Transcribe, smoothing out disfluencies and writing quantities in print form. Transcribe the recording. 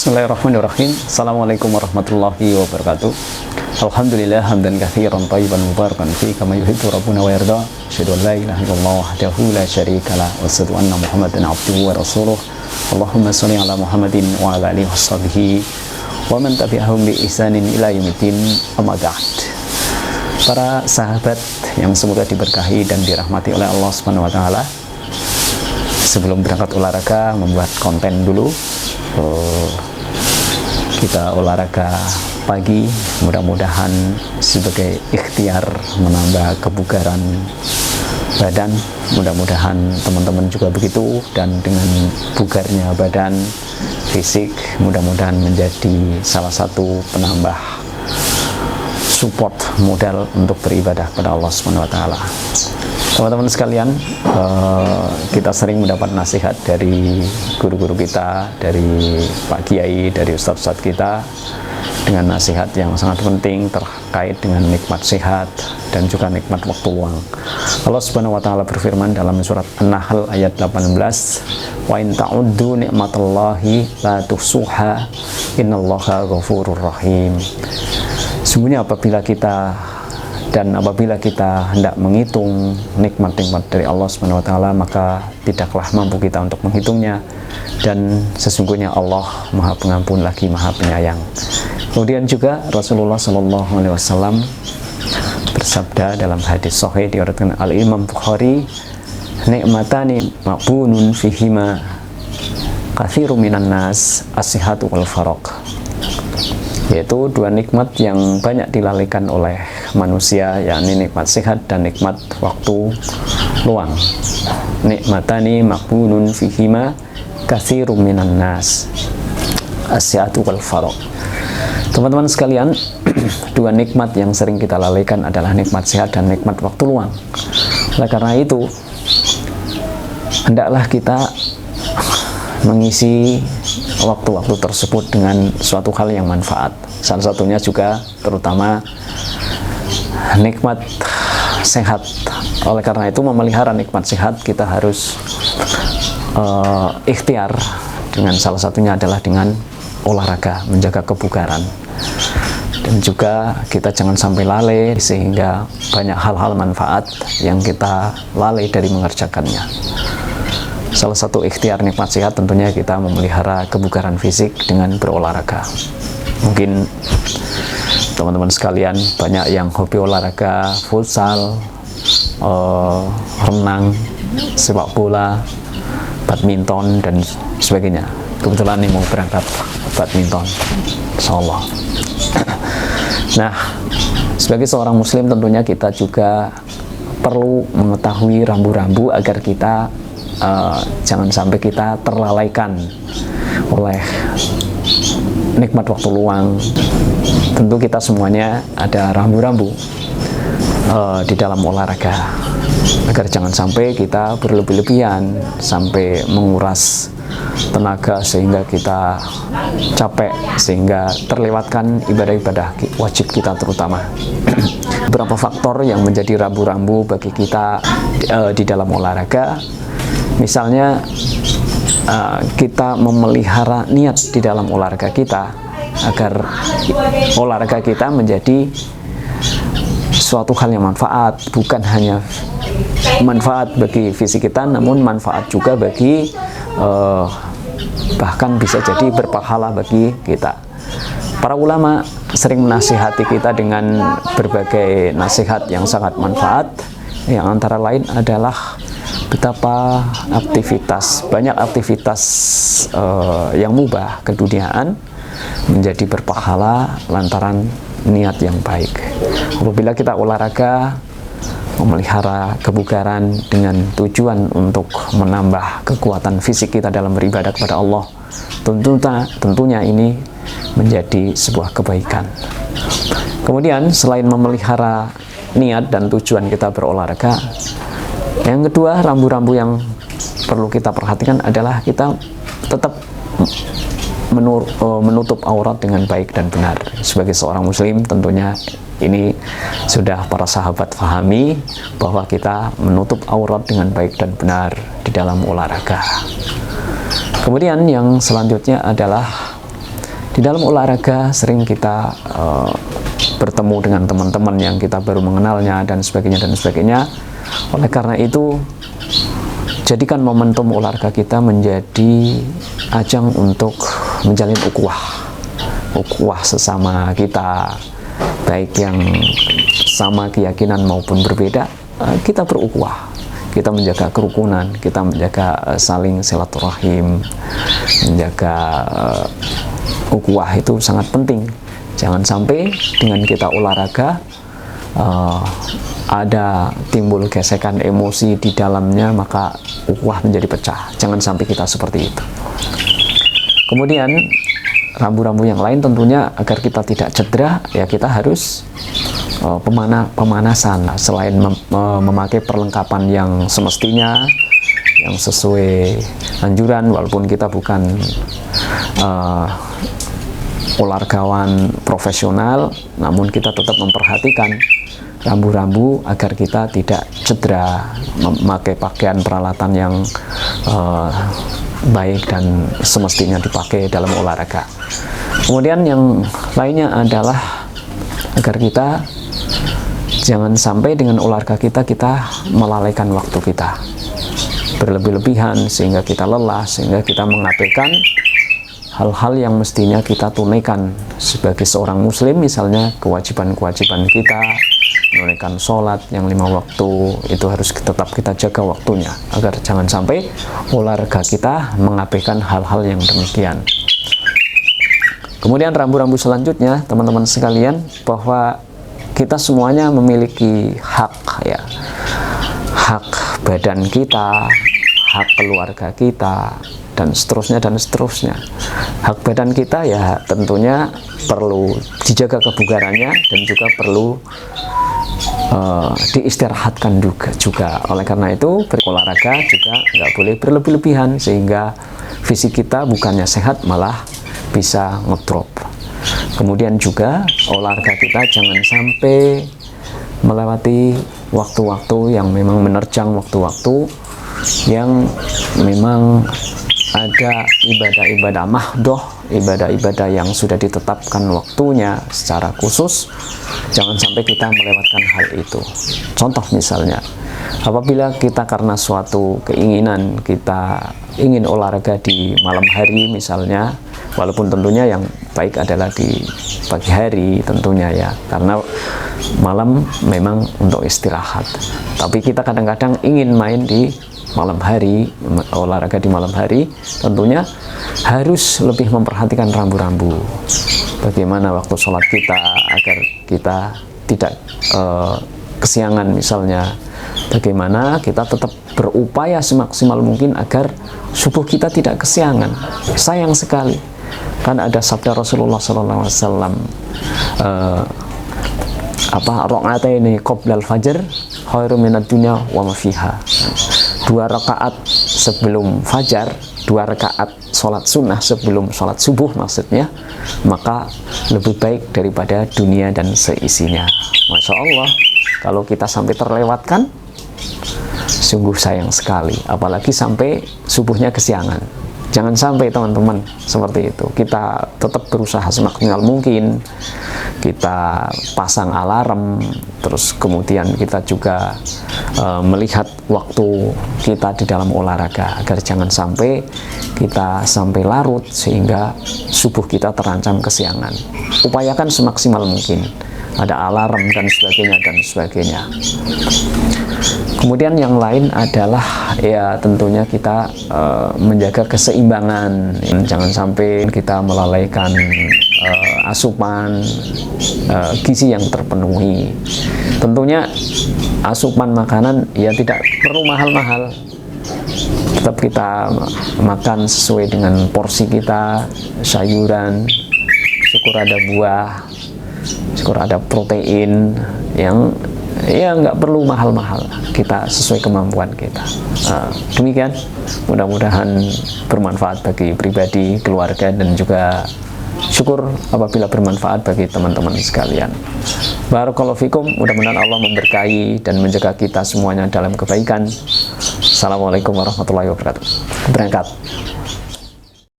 Bismillahirrahmanirrahim. Assalamualaikum warahmatullahi wabarakatuh. Alhamdulillah hamdan katsiran thayyiban mubarakan fi kama yuhibbu rabbuna wa yarda. Asyhadu an la ilaha illallah wahdahu la syarika lah wa asyhadu anna Muhammadan abduhu wa rasuluh. Allahumma shalli ala Muhammadin wa ala alihi washabihi wa man tabi'ahum bi ihsanin ila yaumiddin. Amma ba'd. Para sahabat yang semoga diberkahi dan dirahmati oleh Allah Subhanahu wa taala. Sebelum berangkat olahraga, membuat konten dulu. Kita olahraga pagi, mudah-mudahan sebagai ikhtiar menambah kebugaran badan. Mudah-mudahan teman-teman juga begitu, dan dengan bugarnya badan fisik, mudah-mudahan menjadi salah satu penambah support modal untuk beribadah kepada Allah Subhanahu wa taala. Teman-teman sekalian, kita sering mendapat nasihat dari guru-guru kita, dari Pak Kiai, dari ustadz-ustadz kita, dengan nasihat yang sangat penting terkait dengan nikmat sehat dan juga nikmat waktu luang. Allah Subhanahu wa taala berfirman dalam surat An-Nahl ayat 18, "Wa in ta'uddu ni'matallahi la tuhsuha, innallaha ghafurur rahim." Sesungguhnya apabila kita hendak menghitung nikmat-nikmat dari Allah Subhanahu wa taala, maka tidaklah mampu kita untuk menghitungnya, dan sesungguhnya Allah Maha Pengampun lagi Maha Penyayang. Kemudian juga Rasulullah Shallallahu alaihi wasallam bersabda dalam hadis sahih diriwayatkan Al-Imam Bukhari, "Ni'matani maqbunun fihima katsirun minan nas, as-sihhatu wal faragh." Yaitu dua nikmat yang banyak dilalaikan oleh manusia, yakni nikmat sehat dan nikmat waktu luang. Nikmatani maqbunun fihima katsirun minan nas, as-sihhatu wal faragh. Teman-teman sekalian, dua nikmat yang sering kita lalaikan adalah nikmat sehat dan nikmat waktu luang. Oleh karena itu, hendaklah kita mengisi waktu-waktu tersebut dengan suatu hal yang manfaat. Salah satunya juga terutama nikmat sehat. Oleh karena itu, memelihara nikmat sehat kita harus ikhtiar, dengan salah satunya adalah dengan olahraga, menjaga kebugaran. Dan juga kita jangan sampai lalai sehingga banyak hal-hal manfaat yang kita lalai dari mengerjakannya. Salah satu ikhtiar nikmat sehat tentunya kita memelihara kebugaran fisik dengan berolahraga. Mungkin teman-teman sekalian banyak yang hobi olahraga, futsal, renang, sepak bola, badminton, dan sebagainya. Kebetulan ini mau berangkat badminton, insyaallah. Nah, sebagai seorang muslim tentunya kita juga perlu mengetahui rambu-rambu agar kita jangan sampai kita terlalaikan oleh nikmat waktu luang. Tentu kita semuanya ada rambu-rambu di dalam olahraga, agar jangan sampai kita berlebih-lebihan sampai menguras tenaga sehingga kita capek, sehingga terlewatkan ibadah-ibadah wajib kita terutama. Beberapa faktor yang menjadi rambu-rambu bagi kita di dalam olahraga. Misalnya kita memelihara niat di dalam olahraga kita, agar olahraga kita menjadi suatu hal yang manfaat, bukan hanya manfaat bagi fisik kita, namun manfaat juga bagi bahkan bisa jadi berpahala bagi kita. Para ulama sering menasihati kita dengan berbagai nasihat yang sangat manfaat, yang antara lain adalah betapa banyak aktivitas yang mubah keduniaan menjadi berpahala lantaran niat yang baik. Apabila kita olahraga, memelihara kebugaran dengan tujuan untuk menambah kekuatan fisik kita dalam beribadah kepada Allah, tentunya ini menjadi sebuah kebaikan. Kemudian selain memelihara niat dan tujuan kita berolahraga, yang kedua, rambu-rambu yang perlu kita perhatikan adalah kita tetap menutup aurat dengan baik dan benar. Sebagai seorang muslim tentunya ini sudah para sahabat pahami, bahwa kita menutup aurat dengan baik dan benar di dalam olahraga. Kemudian yang selanjutnya adalah Di dalam olahraga sering kita bertemu dengan teman-teman yang kita baru mengenalnya dan sebagainya. Oleh karena itu, jadikan momentum olahraga kita menjadi ajang untuk menjalin ukhuwah sesama kita, baik yang sama keyakinan maupun berbeda. Kita berukhuwah, kita menjaga kerukunan, kita menjaga saling silaturahim, menjaga ukhuwah itu sangat penting. Jangan sampai dengan kita olahraga ada timbul gesekan emosi di dalamnya, maka ukhuwah menjadi pecah. Jangan sampai kita seperti itu. Kemudian rambu-rambu yang lain tentunya agar kita tidak cedera, ya kita harus pemanasan. Selain memakai perlengkapan yang semestinya, yang sesuai anjuran, walaupun kita bukan olahragawan profesional, namun kita tetap memperhatikan rambu-rambu agar kita tidak cedera, memakai pakaian peralatan yang baik dan semestinya dipakai dalam olahraga. Kemudian yang lainnya adalah agar kita jangan sampai dengan olahraga kita melalaikan waktu kita berlebih-lebihan sehingga kita lelah, sehingga kita mengabaikan hal-hal yang mestinya kita tunaikan sebagai seorang muslim. Misalnya kewajiban-kewajiban kita, menunaikan sholat yang 5 waktu, itu harus tetap kita jaga waktunya, agar jangan sampai olahraga kita mengabaikan hal-hal yang demikian. Kemudian rambu-rambu selanjutnya, teman-teman sekalian, bahwa kita semuanya memiliki hak, ya, hak badan kita, hak keluarga kita, dan seterusnya. Hak badan kita ya tentunya perlu dijaga kebugarannya dan juga perlu diistirahatkan juga. Oleh karena itu berolahraga juga nggak boleh berlebih-lebihan, sehingga fisik kita bukannya sehat malah bisa ngedrop. Kemudian juga olahraga kita jangan sampai melewati waktu-waktu yang memang menerjang waktu-waktu yang memang ada ibadah-ibadah mahdoh, ibadah-ibadah yang sudah ditetapkan waktunya secara khusus. Jangan sampai kita melewatkan hal itu. Contoh misalnya, apabila kita karena suatu keinginan kita ingin olahraga di malam hari misalnya, walaupun tentunya yang baik adalah di pagi hari tentunya ya, karena malam memang untuk istirahat. Tapi kita kadang-kadang ingin main di malam hari, olahraga di malam hari, tentunya harus lebih memperhatikan rambu-rambu. Bagaimana waktu sholat kita agar kita tidak kesiangan misalnya. Bagaimana kita tetap berupaya semaksimal mungkin agar subuh kita tidak kesiangan. Sayang sekali, kan ada sabda Rasulullah SAW, rakaataini qoblal fajr khairu minad dunya wa ma fiha. 2 rakaat sebelum fajar, 2 rakaat sholat sunnah sebelum sholat subuh maksudnya, maka lebih baik daripada dunia dan seisinya. Masya Allah, kalau kita sampai terlewatkan, sungguh sayang sekali, apalagi sampai subuhnya kesiangan. Jangan sampai teman-teman seperti itu. Kita tetap berusaha semaksimal mungkin, kita pasang alarm, terus kemudian kita juga melihat waktu kita di dalam olahraga, agar jangan sampai kita sampai larut sehingga subuh kita terancam kesiangan. Upayakan semaksimal mungkin, ada alarm dan sebagainya. Kemudian yang lain adalah ya tentunya kita menjaga keseimbangan. Jangan sampai kita melalaikan asupan gizi yang terpenuhi. Tentunya asupan makanan ya tidak perlu mahal-mahal. Tetap kita makan sesuai dengan porsi kita, sayuran, syukur ada buah, syukur ada protein yang ya nggak perlu mahal-mahal, kita sesuai kemampuan kita. Demikian, mudah-mudahan bermanfaat bagi pribadi, keluarga, dan juga syukur apabila bermanfaat bagi teman-teman sekalian. Barakallahu fikum, mudah-mudahan Allah memberkahi dan menjaga kita semuanya dalam kebaikan. Assalamualaikum warahmatullahi wabarakatuh. Berangkat.